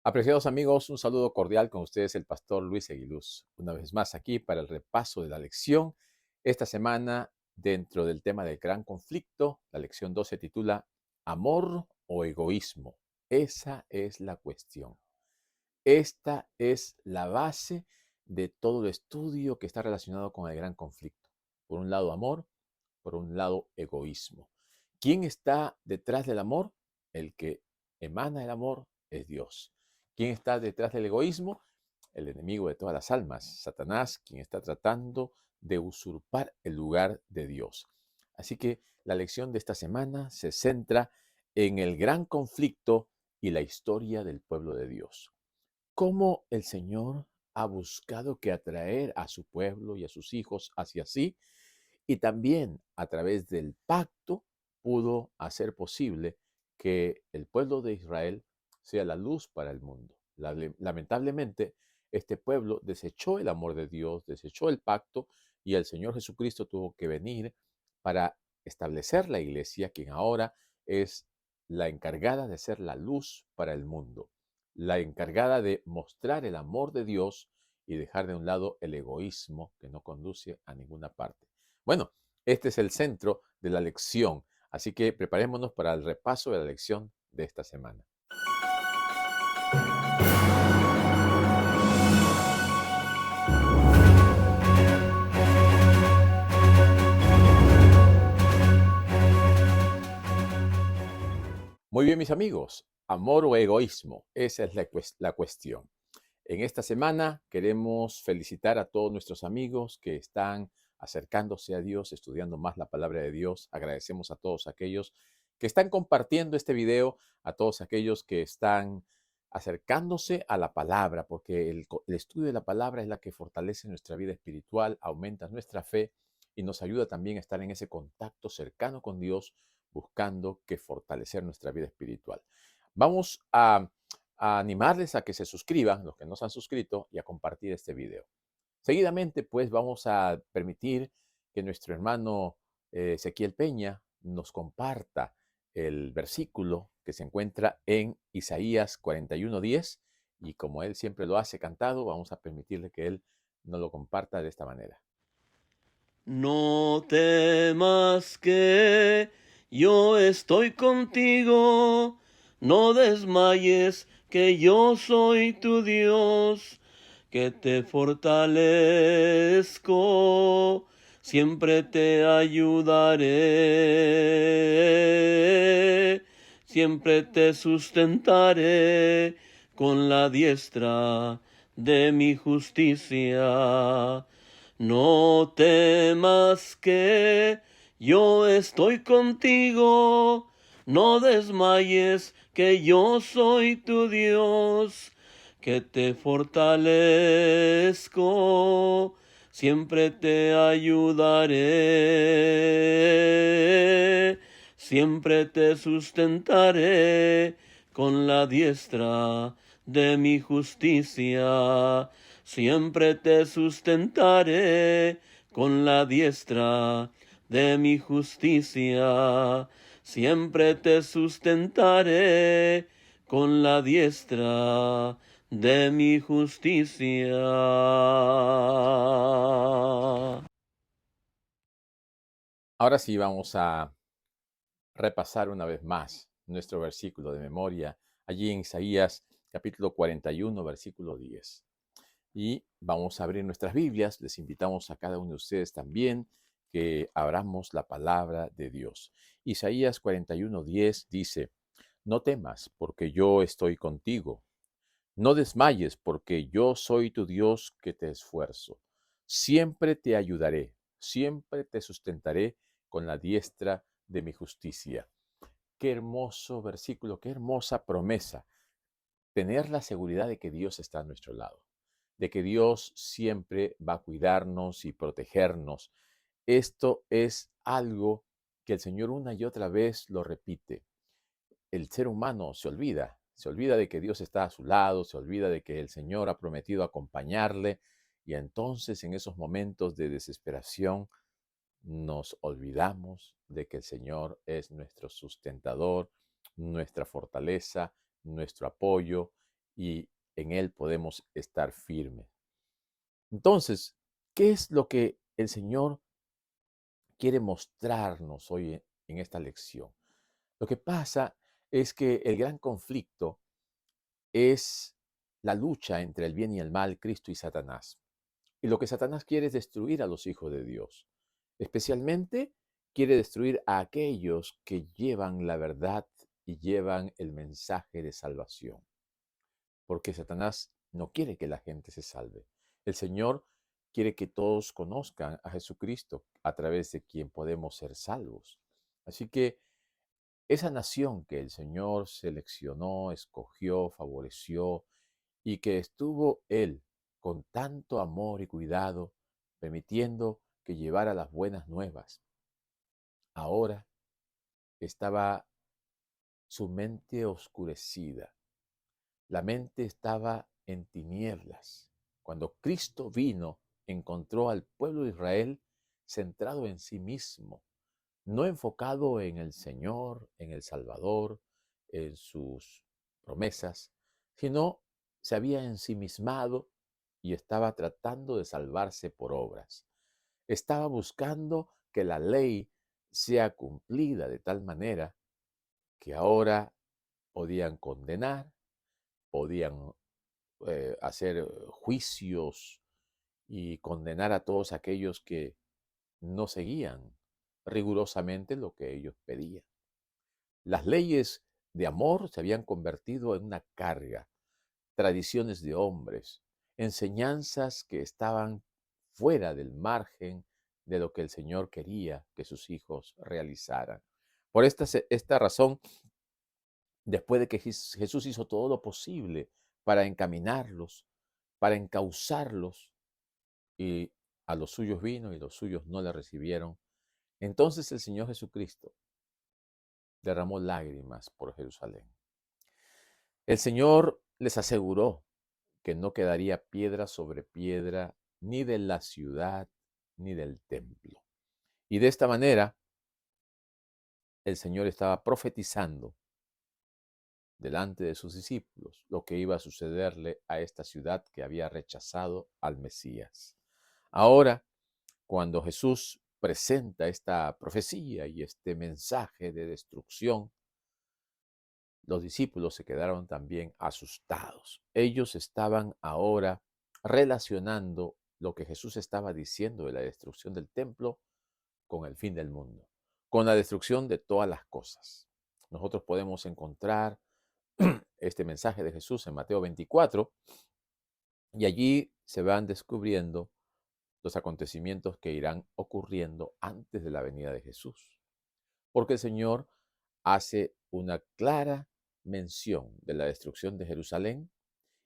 Apreciados amigos, un saludo cordial con ustedes, el pastor Luis Eguiluz. Una vez más aquí para el repaso de la lección. Esta semana, dentro del tema del gran conflicto, la lección 2 se titula ¿Amor o egoísmo? Esa es la cuestión. Esta es la base de todo el estudio que está relacionado con el gran conflicto. Por un lado, amor, por un lado, egoísmo. ¿Quién está detrás del amor? El que emana el amor es Dios. ¿Quién está detrás del egoísmo? El enemigo de todas las almas, Satanás, quien está tratando de usurpar el lugar de Dios. Así que la lección de esta semana se centra en el gran conflicto y la historia del pueblo de Dios. Cómo el Señor ha buscado que atraer a su pueblo y a sus hijos hacia sí, y también a través del pacto pudo hacer posible que el pueblo de Israel sea la luz para el mundo. Lamentablemente, este pueblo desechó el amor de Dios, desechó el pacto, y el Señor Jesucristo tuvo que venir para establecer la iglesia, quien ahora es la encargada de ser la luz para el mundo, la encargada de mostrar el amor de Dios y dejar de un lado el egoísmo que no conduce a ninguna parte. Bueno, este es el centro de la lección, así que preparémonos para el repaso de la lección de esta semana. Muy bien, mis amigos, amor o egoísmo, esa es la cuestión. En esta semana queremos felicitar a todos nuestros amigos que están acercándose a Dios, estudiando más la palabra de Dios. Agradecemos a todos aquellos que están compartiendo este video, a todos aquellos que están acercándose a la palabra, porque el estudio de la palabra es la que fortalece nuestra vida espiritual, aumenta nuestra fe y nos ayuda también a estar en ese contacto cercano con Dios, buscando que fortalecer nuestra vida espiritual. Vamos a animarles a que se suscriban, los que no se han suscrito, y a compartir este video. Seguidamente, pues, vamos a permitir que nuestro hermano Ezequiel Peña nos comparta el versículo que se encuentra en Isaías 41:10, y como él siempre lo hace cantado, vamos a permitirle que él nos lo comparta de esta manera. No temas que yo estoy contigo, no desmayes que yo soy tu Dios, que te fortalezco, siempre te ayudaré, siempre te sustentaré con la diestra de mi justicia. No temas que yo estoy contigo, no desmayes que yo soy tu Dios, que te fortalezco, siempre te ayudaré, siempre te sustentaré con la diestra de mi justicia. Siempre te sustentaré con la diestra de mi justicia. Siempre te sustentaré con la diestra de mi justicia. Ahora sí vamos a repasar una vez más nuestro versículo de memoria, allí en Isaías capítulo 41, versículo 10. Y vamos a abrir nuestras Biblias. Les invitamos a cada uno de ustedes también que abramos la palabra de Dios. Isaías 41:10 dice: No temas, porque yo estoy contigo. No desmayes, porque yo soy tu Dios que te esfuerzo. Siempre te ayudaré, siempre te sustentaré con la diestra de mi justicia. Qué hermoso versículo, qué hermosa promesa. Tener la seguridad de que Dios está a nuestro lado, de que Dios siempre va a cuidarnos y protegernos. Esto es algo que el Señor una y otra vez lo repite. El ser humano se olvida de que Dios está a su lado, se olvida de que el Señor ha prometido acompañarle, y entonces en esos momentos de desesperación nos olvidamos de que el Señor es nuestro sustentador, nuestra fortaleza, nuestro apoyo, y en Él podemos estar firmes. Entonces, ¿qué es lo que el Señor quiere mostrarnos hoy en esta lección? Lo que pasa es que el gran conflicto es la lucha entre el bien y el mal, Cristo y Satanás. Y lo que Satanás quiere es destruir a los hijos de Dios. Especialmente quiere destruir a aquellos que llevan la verdad y llevan el mensaje de salvación. Porque Satanás no quiere que la gente se salve. El Señor quiere que todos conozcan a Jesucristo a través de quien podemos ser salvos. Así que esa nación que el Señor seleccionó, escogió, favoreció y que estuvo Él con tanto amor y cuidado, permitiendo que llevara las buenas nuevas, ahora estaba su mente oscurecida. La mente estaba en tinieblas. Cuando Cristo vino, encontró al pueblo de Israel centrado en sí mismo, no enfocado en el Señor, en el Salvador, en sus promesas, sino se había ensimismado y estaba tratando de salvarse por obras. Estaba buscando que la ley sea cumplida de tal manera que ahora podían condenar, podían hacer juicios y condenar a todos aquellos que no seguían rigurosamente lo que ellos pedían. Las leyes de amor se habían convertido en una carga, tradiciones de hombres, enseñanzas que estaban fuera del margen de lo que el Señor quería que sus hijos realizaran. Por esta razón, después de que Jesús hizo todo lo posible para encaminarlos, para encauzarlos, y a los suyos vino y los suyos no le recibieron, entonces el Señor Jesucristo derramó lágrimas por Jerusalén. El Señor les aseguró que no quedaría piedra sobre piedra ni de la ciudad ni del templo. Y de esta manera el Señor estaba profetizando delante de sus discípulos lo que iba a sucederle a esta ciudad que había rechazado al Mesías. Ahora, cuando Jesús presenta esta profecía y este mensaje de destrucción, los discípulos se quedaron también asustados. Ellos estaban ahora relacionando lo que Jesús estaba diciendo de la destrucción del templo con el fin del mundo, con la destrucción de todas las cosas. Nosotros podemos encontrar este mensaje de Jesús en Mateo 24 y allí se van descubriendo los acontecimientos que irán ocurriendo antes de la venida de Jesús. Porque el Señor hace una clara mención de la destrucción de Jerusalén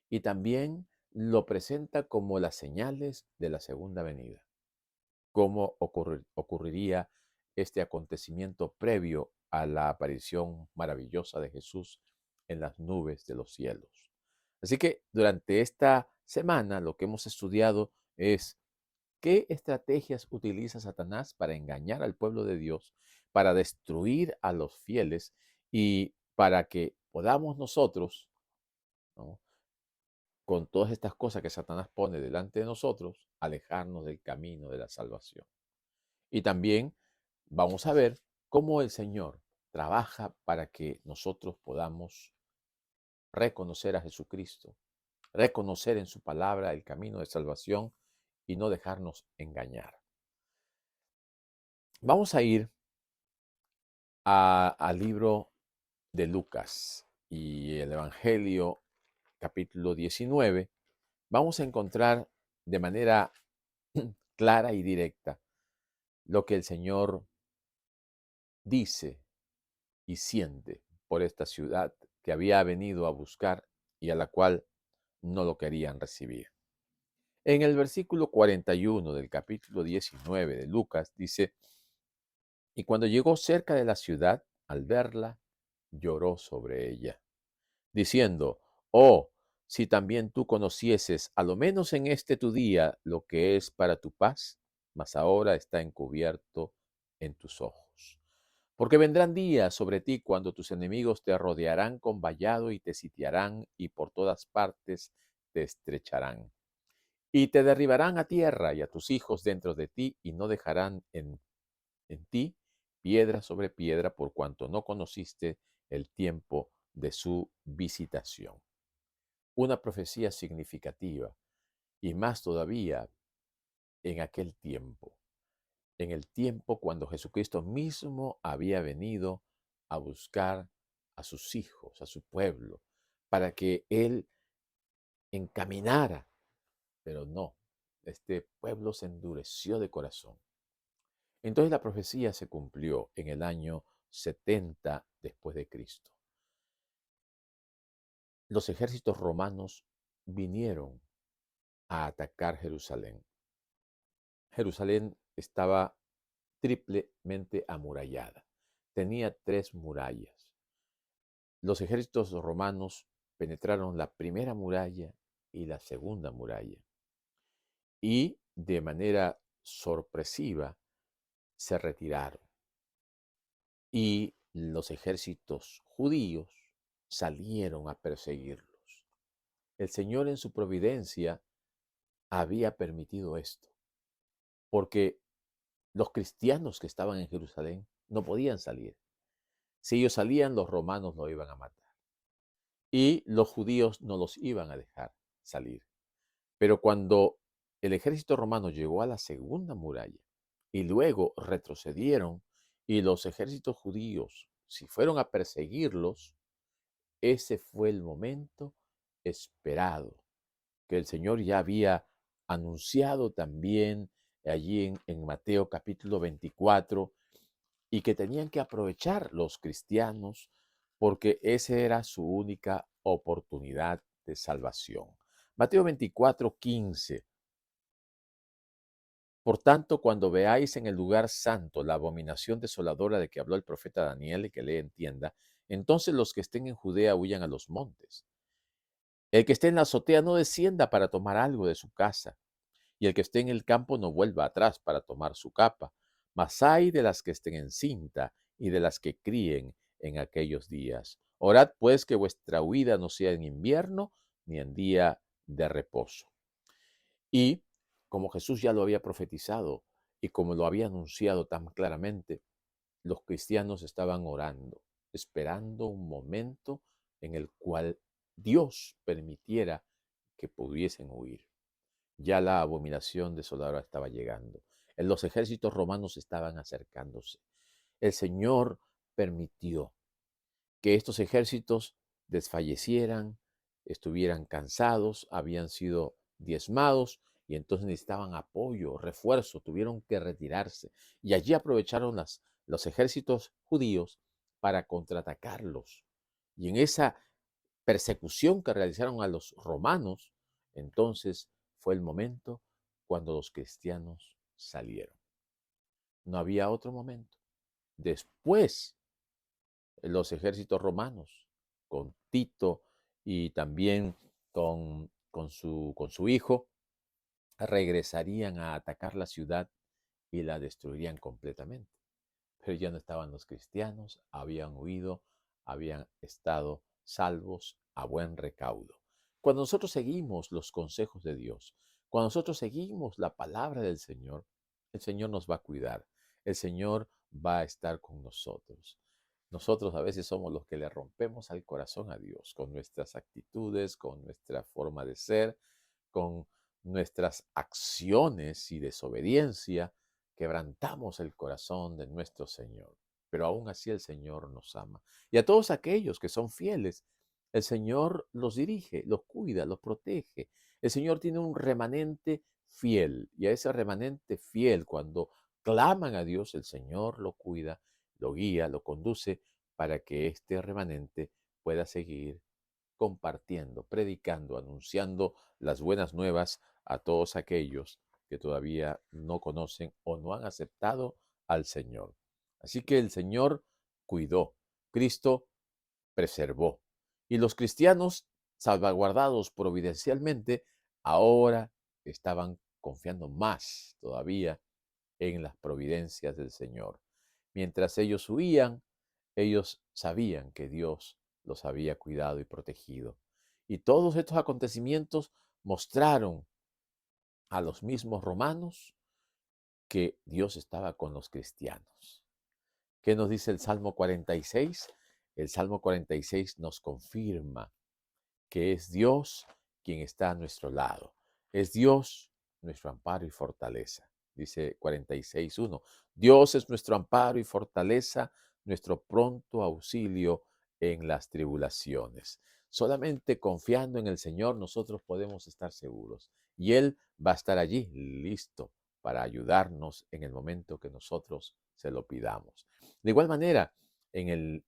y también lo presenta como las señales de la segunda venida, cómo ocurriría este acontecimiento previo a la aparición maravillosa de Jesús en las nubes de los cielos. Así que durante esta semana lo que hemos estudiado es qué estrategias utiliza Satanás para engañar al pueblo de Dios, para destruir a los fieles y para que podamos nosotros, ¿no?, con todas estas cosas que Satanás pone delante de nosotros, alejarnos del camino de la salvación. Y también vamos a ver cómo el Señor trabaja para que nosotros podamos reconocer a Jesucristo, reconocer en su palabra el camino de salvación y no dejarnos engañar. Vamos a ir al libro de Lucas y el Evangelio capítulo 19. Vamos a encontrar de manera clara y directa lo que el Señor dice y siente por esta ciudad que había venido a buscar y a la cual no lo querían recibir. En el versículo 41 del capítulo 19 de Lucas dice: y cuando llegó cerca de la ciudad, al verla, lloró sobre ella, diciendo: oh, si también tú conocieses, a lo menos en este tu día, lo que es para tu paz, mas ahora está encubierto en tus ojos. Porque vendrán días sobre ti cuando tus enemigos te rodearán con vallado y te sitiarán y por todas partes te estrecharán. Y te derribarán a tierra y a tus hijos dentro de ti y no dejarán en ti piedra sobre piedra por cuanto no conociste el tiempo de su visitación. Una profecía significativa y más todavía en aquel tiempo, en el tiempo cuando Jesucristo mismo había venido a buscar a sus hijos, a su pueblo, para que Él encaminara, pero no, este pueblo se endureció de corazón. Entonces la profecía se cumplió en el año 70 después de Cristo. Los ejércitos romanos vinieron a atacar Jerusalén. Jerusalén estaba triplemente amurallada. Tenía 3 murallas. Los ejércitos romanos penetraron la primera muralla y la segunda muralla. Y de manera sorpresiva se retiraron. Y los ejércitos judíos salieron a perseguirlos. El Señor en su providencia había permitido esto, porque los cristianos que estaban en Jerusalén no podían salir. Si ellos salían, los romanos lo iban a matar. Y los judíos no los iban a dejar salir. Pero cuando el ejército romano llegó a la segunda muralla y luego retrocedieron y los ejércitos judíos, si fueron a perseguirlos, ese fue el momento esperado, que el Señor ya había anunciado también allí en Mateo capítulo 24, y que tenían que aprovechar los cristianos porque esa era su única oportunidad de salvación. Mateo 24:15. Por tanto, cuando veáis en el lugar santo la abominación desoladora de que habló el profeta Daniel y que le entienda, entonces los que estén en Judea huyan a los montes. El que esté en la azotea no descienda para tomar algo de su casa, y el que esté en el campo no vuelva atrás para tomar su capa. Mas ay de las que estén en cinta y de las que críen en aquellos días. Orad pues que vuestra huida no sea en invierno ni en día de reposo. Y como Jesús ya lo había profetizado y como lo había anunciado tan claramente, los cristianos estaban orando, esperando un momento en el cual Dios permitiera que pudiesen huir. Ya la abominación desoladora estaba llegando. Los ejércitos romanos estaban acercándose. El Señor permitió que estos ejércitos desfallecieran, estuvieran cansados, habían sido diezmados y entonces necesitaban apoyo, refuerzo, tuvieron que retirarse. Y allí aprovecharon los ejércitos judíos para contraatacarlos. Y en esa persecución que realizaron a los romanos, entonces fue el momento cuando los cristianos salieron. No había otro momento. Después, los ejércitos romanos, con Tito y también con su hijo, regresarían a atacar la ciudad y la destruirían completamente. Pero ya no estaban los cristianos, habían huido, habían estado salvos a buen recaudo. Cuando nosotros seguimos los consejos de Dios, cuando nosotros seguimos la palabra del Señor, el Señor nos va a cuidar, el Señor va a estar con nosotros. Nosotros a veces somos los que le rompemos al corazón a Dios con nuestras actitudes, con nuestra forma de ser, con nuestras acciones y desobediencia, quebrantamos el corazón de nuestro Señor. Pero aún así el Señor nos ama. Y a todos aquellos que son fieles, el Señor los dirige, los cuida, los protege. El Señor tiene un remanente fiel. Y a ese remanente fiel, cuando claman a Dios, el Señor lo cuida, lo guía, lo conduce para que este remanente pueda seguir compartiendo, predicando, anunciando las buenas nuevas a todos aquellos que todavía no conocen o no han aceptado al Señor. Así que el Señor cuidó, Cristo preservó. Y los cristianos, salvaguardados providencialmente, ahora estaban confiando más todavía en las providencias del Señor. Mientras ellos huían, ellos sabían que Dios los había cuidado y protegido. Y todos estos acontecimientos mostraron a los mismos romanos que Dios estaba con los cristianos. ¿Qué nos dice el Salmo 46? El Salmo 46 nos confirma que es Dios quien está a nuestro lado. Es Dios nuestro amparo y fortaleza. Dice 46:1. Dios es nuestro amparo y fortaleza, nuestro pronto auxilio en las tribulaciones. Solamente confiando en el Señor nosotros podemos estar seguros. Y Él va a estar allí, listo para ayudarnos en el momento que nosotros se lo pidamos. De igual manera, en el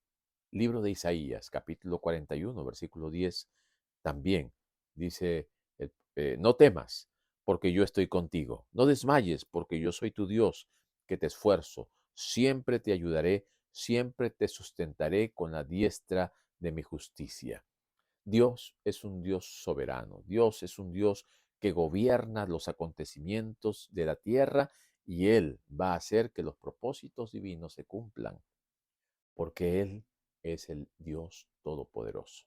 libro de Isaías, capítulo 41, versículo 10, también dice, no temas, porque yo estoy contigo. No desmayes, porque yo soy tu Dios, que te esfuerzo. Siempre te ayudaré, siempre te sustentaré con la diestra de mi justicia. Dios es un Dios soberano. Dios es un Dios que gobierna los acontecimientos de la tierra y Él va a hacer que los propósitos divinos se cumplan, porque Él es el Dios todopoderoso.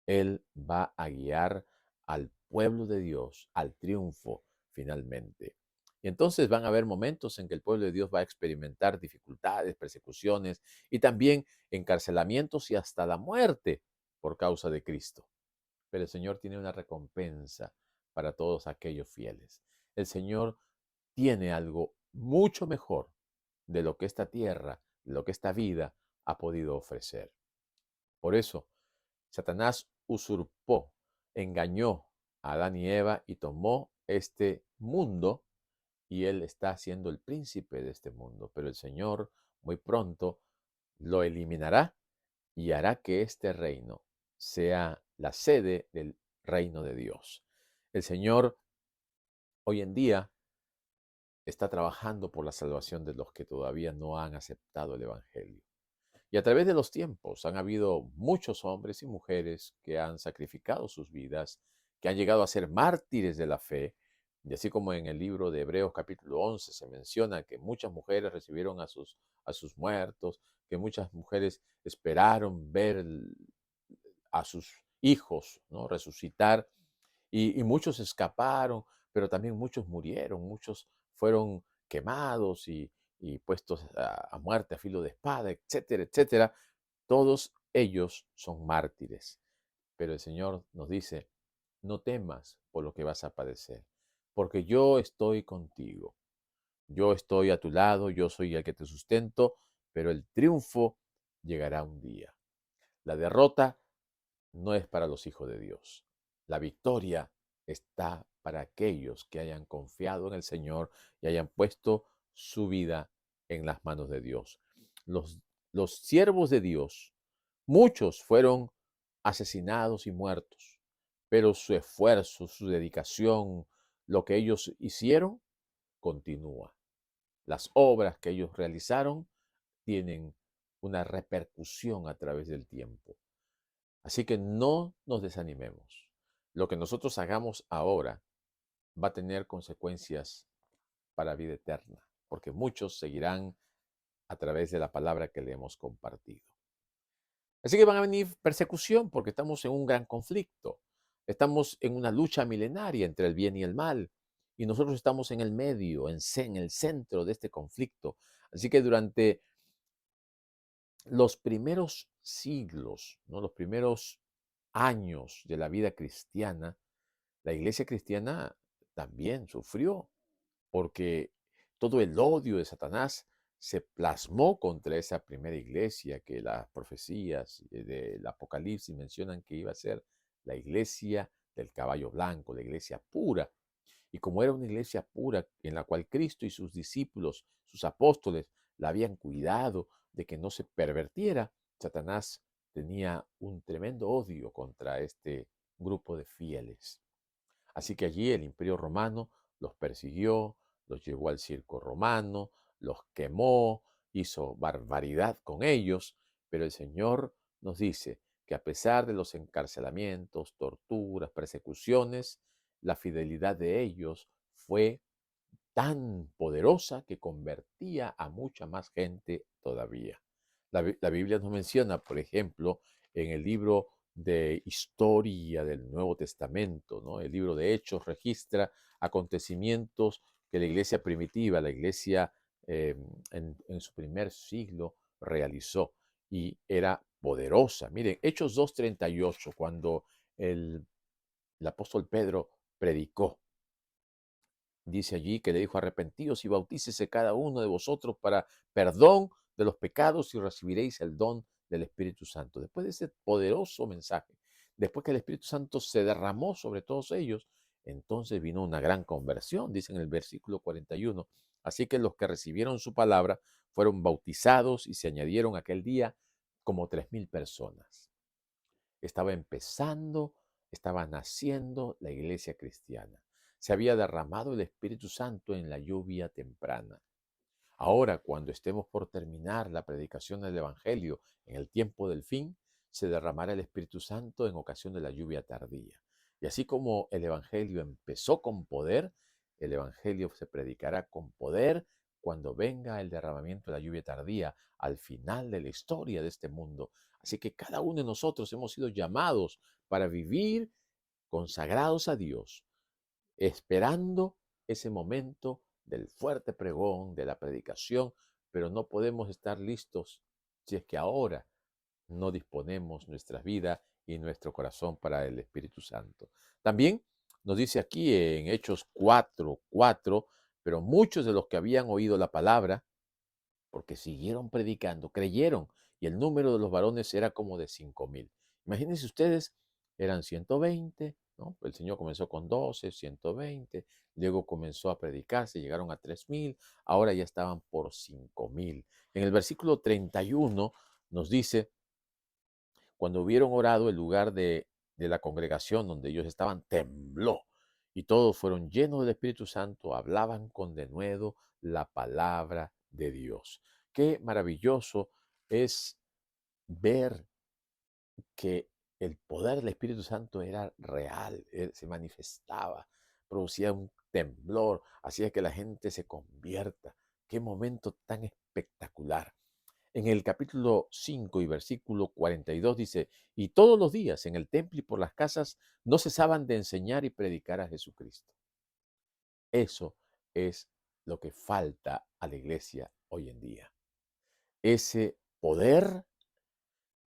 Él va a guiar al pueblo de Dios al triunfo finalmente. Y entonces van a haber momentos en que el pueblo de Dios va a experimentar dificultades, persecuciones y también encarcelamientos y hasta la muerte por causa de Cristo. Pero el Señor tiene una recompensa para todos aquellos fieles. El Señor tiene algo mucho mejor de lo que esta tierra, de lo que esta vida ha podido ofrecer. Por eso, Satanás usurpó, engañó a Adán y Eva y tomó este mundo y él está siendo el príncipe de este mundo. Pero el Señor muy pronto lo eliminará y hará que este reino sea la sede del reino de Dios. El Señor hoy en día está trabajando por la salvación de los que todavía no han aceptado el Evangelio. Y a través de los tiempos han habido muchos hombres y mujeres que han sacrificado sus vidas, que han llegado a ser mártires de la fe. Y así como en el libro de Hebreos capítulo 11 se menciona que muchas mujeres recibieron a sus muertos, que muchas mujeres esperaron ver a sus hijos, ¿no?, resucitar, y muchos escaparon, pero también muchos murieron, muchos fueron quemados y puestos a muerte a filo de espada, etcétera, etcétera. Todos ellos son mártires. Pero el Señor nos dice, no temas por lo que vas a padecer, porque yo estoy contigo. Yo estoy a tu lado, yo soy el que te sustento, pero el triunfo llegará un día. La derrota no es para los hijos de Dios. La victoria está para aquellos que hayan confiado en el Señor y hayan puesto su vida en las manos de Dios. Los, los siervos de Dios, muchos fueron asesinados y muertos, pero su esfuerzo, su dedicación, lo que ellos hicieron, continúa. Las obras que ellos realizaron tienen una repercusión a través del tiempo. Así que no nos desanimemos. Lo que nosotros hagamos ahora va a tener consecuencias para vida eterna, porque muchos seguirán a través de la palabra que le hemos compartido. Así que van a venir persecución porque estamos en un gran conflicto. Estamos en una lucha milenaria entre el bien y el mal. Y nosotros estamos en el medio, en el centro de este conflicto. Así que durante los primeros siglos, ¿no?, los primeros años de la vida cristiana, la iglesia cristiana también sufrió, porque todo el odio de Satanás se plasmó contra esa primera iglesia que las profecías del Apocalipsis mencionan que iba a ser la iglesia del caballo blanco, la iglesia pura. Y como era una iglesia pura en la cual Cristo y sus discípulos, sus apóstoles, la habían cuidado de que no se pervertiera, Satanás tenía un tremendo odio contra este grupo de fieles. Así que allí el Imperio Romano los persiguió, los llevó al circo romano, los quemó, hizo barbaridad con ellos, pero el Señor nos dice que a pesar de los encarcelamientos, torturas, persecuciones, la fidelidad de ellos fue tan poderosa que convertía a mucha más gente todavía. La Biblia nos menciona, por ejemplo, en el libro de historia del Nuevo Testamento, ¿no? El libro de Hechos registra acontecimientos que la iglesia primitiva, la iglesia eh, en su primer siglo realizó y era poderosa. Miren, Hechos 2:38, cuando el, el apóstol Pedro predicó, dice allí que le dijo: arrepentíos y bautícese cada uno de vosotros para perdón de los pecados y recibiréis el don del Espíritu Santo. Después de ese poderoso mensaje, después que el Espíritu Santo se derramó sobre todos ellos, entonces vino una gran conversión, dice en el versículo 41. Así que los que recibieron su palabra fueron bautizados y se añadieron aquel día como 3,000 personas. Estaba empezando, estaba naciendo la iglesia cristiana. Se había derramado el Espíritu Santo en la lluvia temprana. Ahora, cuando estemos por terminar la predicación del Evangelio en el tiempo del fin, se derramará el Espíritu Santo en ocasión de la lluvia tardía. Y así como el Evangelio empezó con poder, el Evangelio se predicará con poder cuando venga el derramamiento de la lluvia tardía al final de la historia de este mundo. Así que cada uno de nosotros hemos sido llamados para vivir consagrados a Dios, esperando ese momento del fuerte pregón, de la predicación, pero no podemos estar listos si es que ahora no disponemos nuestra vida y nuestro corazón para el Espíritu Santo. También nos dice aquí en Hechos 4:4, pero muchos de los que habían oído la palabra, porque siguieron predicando, creyeron, y el número de los varones era como de 5,000. Imagínense ustedes, eran 120, ¿no? El Señor comenzó con 12, 120, luego comenzó a predicarse, llegaron a 3,000, ahora ya estaban por 5,000. En el versículo 31 nos dice: cuando hubieron orado, el lugar de la congregación donde ellos estaban tembló, y todos fueron llenos del Espíritu Santo, hablaban con denuedo la palabra de Dios. Qué maravilloso es ver que el poder del Espíritu Santo era real, se manifestaba, producía un temblor, hacía que la gente se convierta. Qué momento tan espectacular. En el capítulo 5 y versículo 42 dice: y todos los días en el templo y por las casas no cesaban de enseñar y predicar a Jesucristo. Eso es lo que falta a la iglesia hoy en día. Ese poder,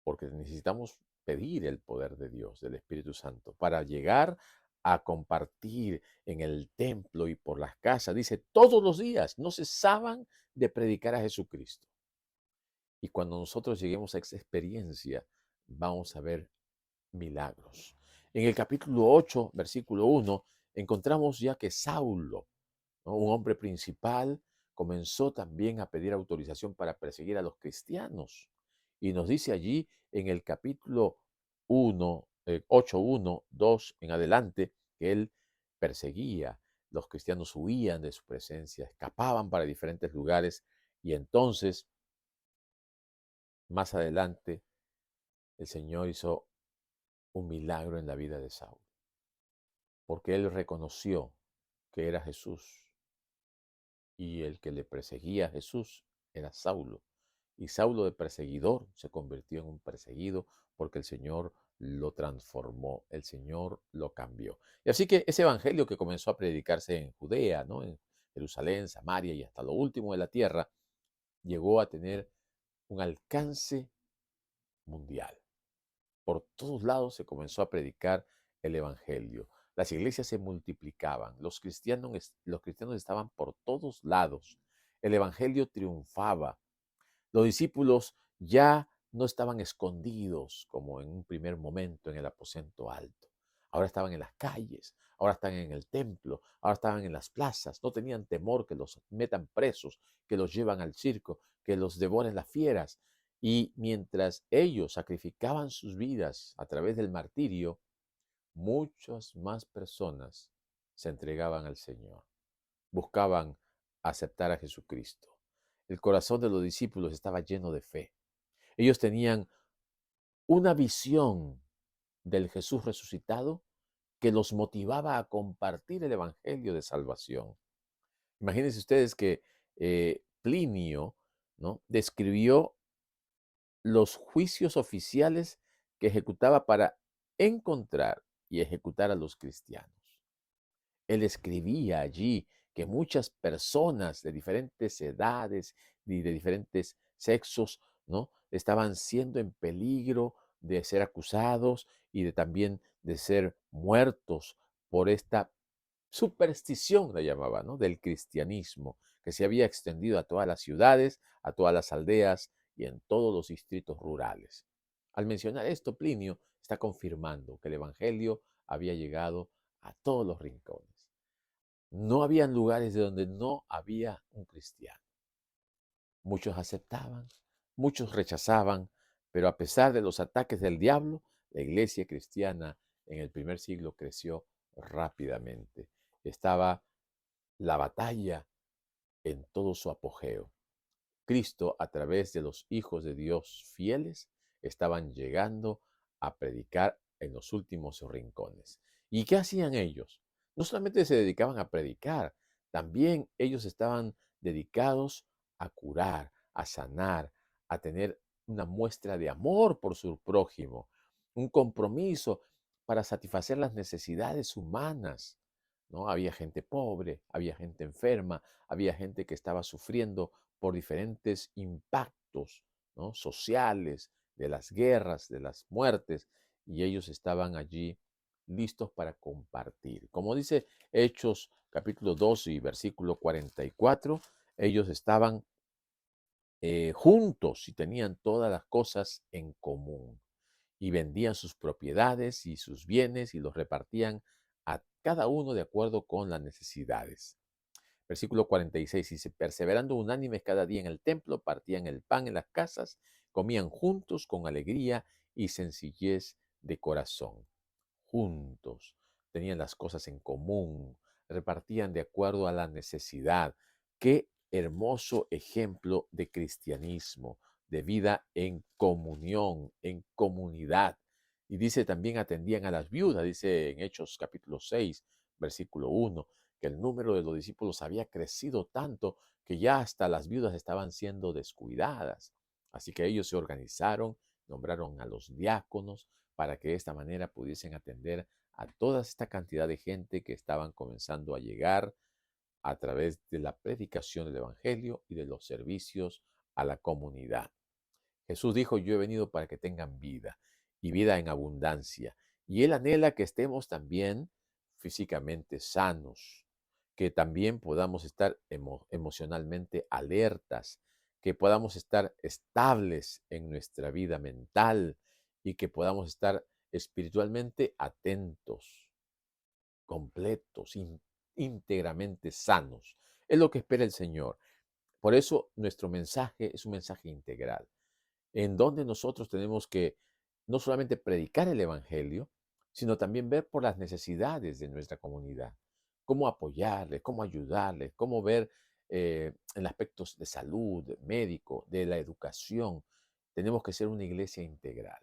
porque necesitamos pedir el poder de Dios, del Espíritu Santo, para llegar a compartir en el templo y por las casas. Dice, todos los días no cesaban de predicar a Jesucristo. Y cuando nosotros lleguemos a esa experiencia, vamos a ver milagros. En el capítulo 8, versículo 1, encontramos ya que Saulo, ¿no?, un hombre principal, comenzó también a pedir autorización para perseguir a los cristianos. Y nos dice allí en el capítulo 1, 8, 1, 2 en adelante, que él perseguía, los cristianos huían de su presencia, escapaban para diferentes lugares, y entonces, más adelante, el Señor hizo un milagro en la vida de Saulo, porque él reconoció que era Jesús, y el que le perseguía a Jesús era Saulo. Y Saulo, de perseguidor, se convirtió en un perseguido porque el Señor lo transformó, el Señor lo cambió. Y así que ese evangelio que comenzó a predicarse en Judea, ¿no?, en Jerusalén, Samaria y hasta lo último de la tierra, llegó a tener un alcance mundial. Por todos lados se comenzó a predicar el evangelio. Las iglesias se multiplicaban, los cristianos estaban por todos lados. El evangelio triunfaba. Los discípulos ya no estaban escondidos como en un primer momento en el aposento alto. Ahora estaban en las calles, ahora están en el templo, ahora estaban en las plazas. No tenían temor que los metan presos, que los llevan al circo, que los devoren las fieras. Y mientras ellos sacrificaban sus vidas a través del martirio, muchas más personas se entregaban al Señor, buscaban aceptar a Jesucristo. El corazón de los discípulos estaba lleno de fe. Ellos tenían una visión del Jesús resucitado que los motivaba a compartir el evangelio de salvación. Imagínense ustedes que Plinio, ¿no?, describió los juicios oficiales que ejecutaba para encontrar y ejecutar a los cristianos. Él escribía allí que muchas personas de diferentes edades y de diferentes sexos, ¿no?, estaban siendo en peligro de ser acusados y de también de ser muertos por esta superstición, la llamaba, ¿no?, del cristianismo, que se había extendido a todas las ciudades, a todas las aldeas y en todos los distritos rurales. Al mencionar esto, Plinio está confirmando que el Evangelio había llegado a todos los rincones. No habían lugares de donde no había un cristiano. Muchos aceptaban, muchos rechazaban, pero a pesar de los ataques del diablo, la iglesia cristiana en el primer siglo creció rápidamente. Estaba la batalla en todo su apogeo. Cristo, a través de los hijos de Dios fieles, estaban llegando a predicar en los últimos rincones. ¿Y qué hacían ellos? No solamente se dedicaban a predicar, también ellos estaban dedicados a curar, a sanar, a tener una muestra de amor por su prójimo, un compromiso para satisfacer las necesidades humanas, ¿no? Había gente pobre, había gente enferma, había gente que estaba sufriendo por diferentes impactos, ¿no?, sociales, de las guerras, de las muertes, y ellos estaban allí listos para compartir. Como dice Hechos capítulo 12 y versículo 44, ellos estaban juntos y tenían todas las cosas en común y vendían sus propiedades y sus bienes y los repartían a cada uno de acuerdo con las necesidades. Versículo 46 dice, perseverando unánimes cada día en el templo, partían el pan en las casas, comían juntos con alegría y sencillez de corazón. Juntos, tenían las cosas en común, repartían de acuerdo a la necesidad. Qué hermoso ejemplo de cristianismo, de vida en comunión, en comunidad. Y dice también atendían a las viudas, dice en Hechos capítulo 6, versículo 1 que el número de los discípulos había crecido tanto que ya hasta las viudas estaban siendo descuidadas. Así que ellos se organizaron, nombraron a los diáconos para que de esta manera pudiesen atender a toda esta cantidad de gente que estaban comenzando a llegar a través de la predicación del Evangelio y de los servicios a la comunidad. Jesús dijo, yo he venido para que tengan vida y vida en abundancia. Y Él anhela que estemos también físicamente sanos, que también podamos estar emocionalmente alertas, que podamos estar estables en nuestra vida mental y que podamos estar espiritualmente atentos, completos, íntegramente sanos. Es lo que espera el Señor. Por eso nuestro mensaje es un mensaje integral en donde nosotros tenemos que no solamente predicar el Evangelio, sino también ver por las necesidades de nuestra comunidad, cómo apoyarles, cómo ayudarles, cómo ver en aspectos de salud, médico, de la educación. Tenemos que ser una iglesia integral,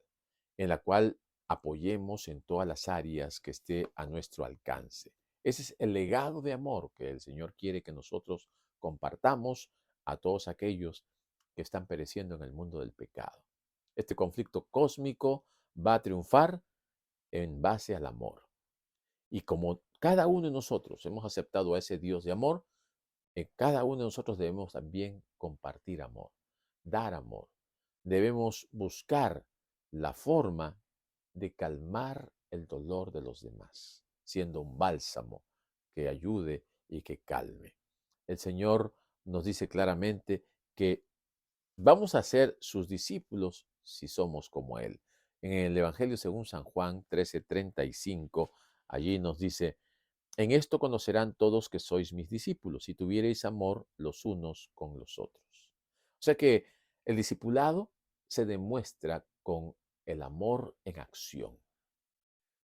en la cual apoyemos en todas las áreas que esté a nuestro alcance. Ese es el legado de amor que el Señor quiere que nosotros compartamos a todos aquellos que están pereciendo en el mundo del pecado. Este conflicto cósmico va a triunfar en base al amor. Y como cada uno de nosotros hemos aceptado a ese Dios de amor, cada uno de nosotros debemos también compartir amor, dar amor. Debemos buscar la forma de calmar el dolor de los demás, siendo un bálsamo que ayude y que calme. El Señor nos dice claramente que vamos a ser sus discípulos si somos como Él. En el Evangelio según San Juan 13:35, allí nos dice, en esto conocerán todos que sois mis discípulos, si tuviereis amor los unos con los otros. O sea que el discipulado se demuestra con el amor en acción.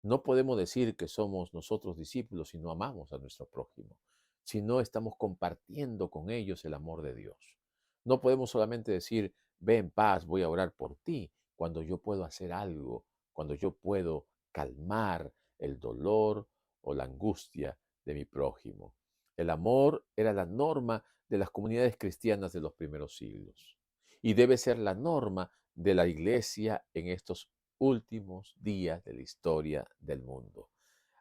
No podemos decir que somos nosotros discípulos si no amamos a nuestro prójimo, si no estamos compartiendo con ellos el amor de Dios. No podemos solamente decir, ve en paz, voy a orar por ti, cuando yo puedo hacer algo, cuando yo puedo calmar el dolor o la angustia de mi prójimo. El amor era la norma de las comunidades cristianas de los primeros siglos y debe ser la norma de la iglesia en estos últimos días de la historia del mundo.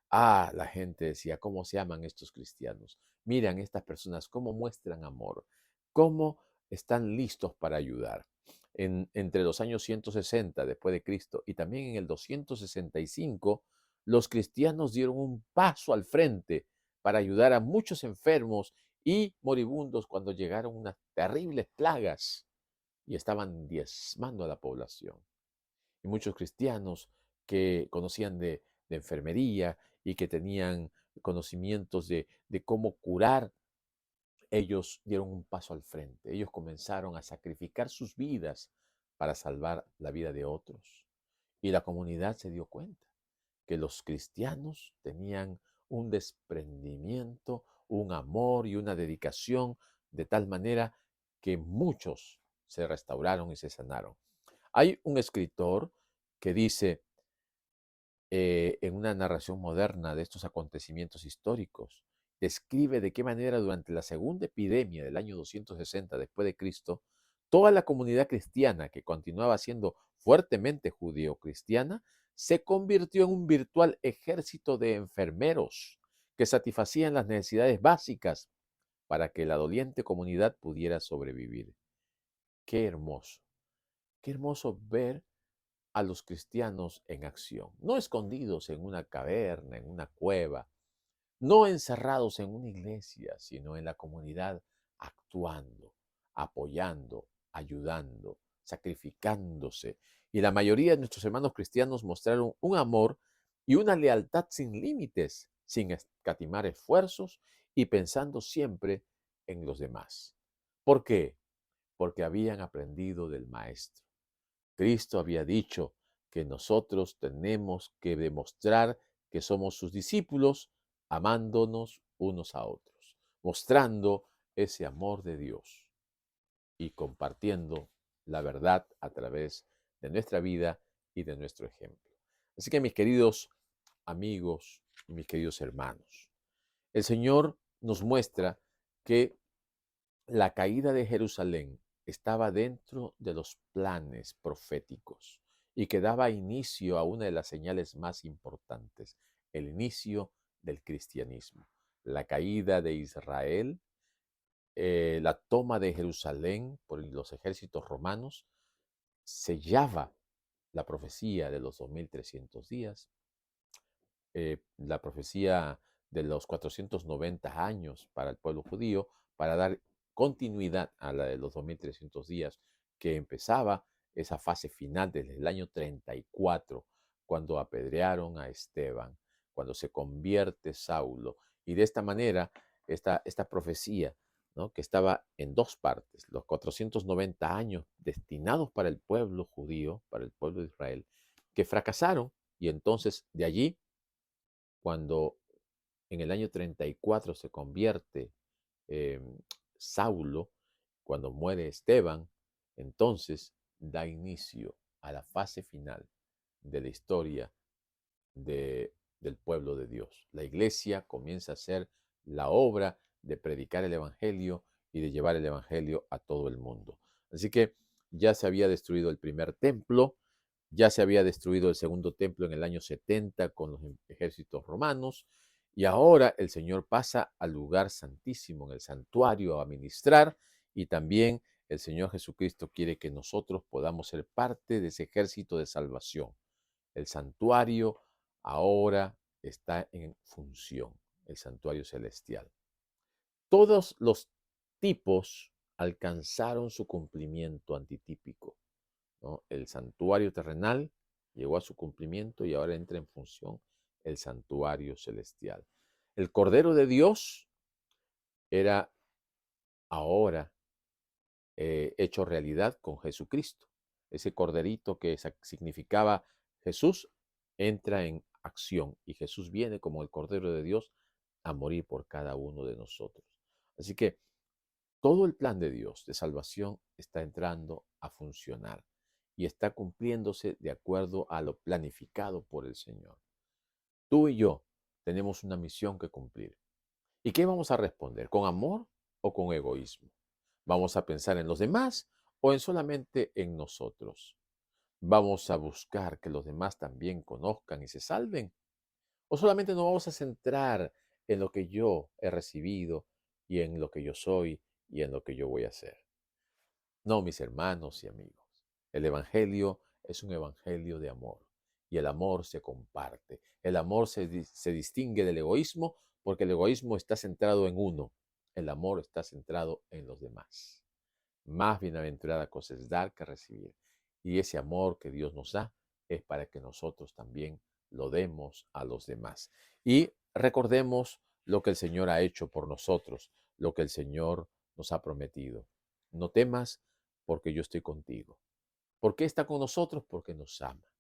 Ah, la gente decía, ¿cómo se aman estos cristianos? Miran estas personas, cómo muestran amor, cómo están listos para ayudar. Entre los años 160 después de Cristo y también en el 265, los cristianos dieron un paso al frente para ayudar a muchos enfermos y moribundos cuando llegaron unas terribles plagas y estaban diezmando a la población. Y muchos cristianos que conocían de enfermería y que tenían conocimientos de cómo curar, ellos dieron un paso al frente. Ellos comenzaron a sacrificar sus vidas para salvar la vida de otros. Y la comunidad se dio cuenta que los cristianos tenían un desprendimiento, un amor y una dedicación de tal manera que muchos se restauraron y se sanaron. Hay un escritor que dice en una narración moderna de estos acontecimientos históricos, describe de qué manera durante la segunda epidemia del año 260 después de Cristo, toda la comunidad cristiana que continuaba siendo fuertemente judío-cristiana se convirtió en un virtual ejército de enfermeros que satisfacían las necesidades básicas para que la doliente comunidad pudiera sobrevivir. Qué hermoso ver a los cristianos en acción, no escondidos en una caverna, en una cueva, no encerrados en una iglesia, sino en la comunidad, actuando, apoyando, ayudando, sacrificándose. Y la mayoría de nuestros hermanos cristianos mostraron un amor y una lealtad sin límites, sin escatimar esfuerzos y pensando siempre en los demás. ¿Por qué? Porque habían aprendido del Maestro. Cristo había dicho que nosotros tenemos que demostrar que somos sus discípulos amándonos unos a otros, mostrando ese amor de Dios y compartiendo la verdad a través de nuestra vida y de nuestro ejemplo. Así que mis queridos amigos, mis queridos hermanos, el Señor nos muestra que la caída de Jerusalén estaba dentro de los planes proféticos y que daba inicio a una de las señales más importantes, el inicio del cristianismo. La caída de Israel, la toma de Jerusalén por los ejércitos romanos, sellaba la profecía de los 2300 días, la profecía de los 490 años para el pueblo judío, para dar continuidad a la de los 2300 días que empezaba esa fase final desde el año 34, cuando apedrearon a Esteban, cuando se convierte Saulo. Y de esta manera, esta profecía, ¿no?, que estaba en dos partes, los 490 años destinados para el pueblo judío, para el pueblo de Israel, que fracasaron, y entonces de allí cuando en el año 34 se convierte eh, Saulo, cuando muere Esteban, entonces da inicio a la fase final de la historia del pueblo de Dios. La iglesia comienza a hacer la obra de predicar el Evangelio y de llevar el Evangelio a todo el mundo. Así que ya se había destruido el primer templo, ya se había destruido el segundo templo en el año 70 con los ejércitos romanos, y ahora el Señor pasa al lugar santísimo, en el santuario, a ministrar, y también el Señor Jesucristo quiere que nosotros podamos ser parte de ese ejército de salvación. El santuario ahora está en función, el santuario celestial. Todos los tipos alcanzaron su cumplimiento antitípico, ¿no? El santuario terrenal llegó a su cumplimiento y ahora entra en función el santuario celestial. El Cordero de Dios era ahora hecho realidad con Jesucristo. Ese corderito que significaba Jesús entra en acción y Jesús viene como el Cordero de Dios a morir por cada uno de nosotros. Así que todo el plan de Dios de salvación está entrando a funcionar y está cumpliéndose de acuerdo a lo planificado por el Señor. Tú y yo tenemos una misión que cumplir. ¿Y qué vamos a responder? ¿Con amor o con egoísmo? ¿Vamos a pensar en los demás o en solamente en nosotros? ¿Vamos a buscar que los demás también conozcan y se salven? ¿O solamente nos vamos a centrar en lo que yo he recibido y en lo que yo soy y en lo que yo voy a hacer? No, mis hermanos y amigos. El Evangelio es un Evangelio de amor y el amor se comparte. El amor se distingue del egoísmo porque el egoísmo está centrado en uno. El amor está centrado en los demás. Más bienaventurada cosa es dar que recibir. Y ese amor que Dios nos da es para que nosotros también lo demos a los demás. Y recordemos lo que el Señor ha hecho por nosotros, lo que el Señor nos ha prometido. No temas porque yo estoy contigo. ¿Por qué está con nosotros? Porque nos ama.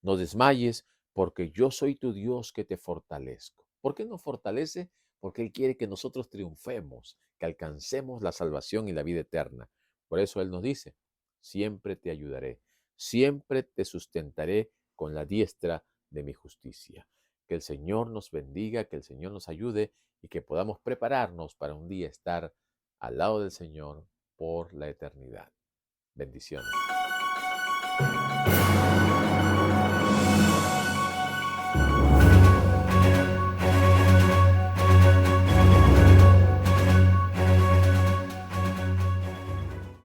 No desmayes porque yo soy tu Dios que te fortalezco. ¿Por qué nos fortalece? Porque Él quiere que nosotros triunfemos, que alcancemos la salvación y la vida eterna. Por eso Él nos dice, siempre te ayudaré, siempre te sustentaré con la diestra de mi justicia. Que el Señor nos bendiga, que el Señor nos ayude y que podamos prepararnos para un día estar al lado del Señor por la eternidad. Bendiciones.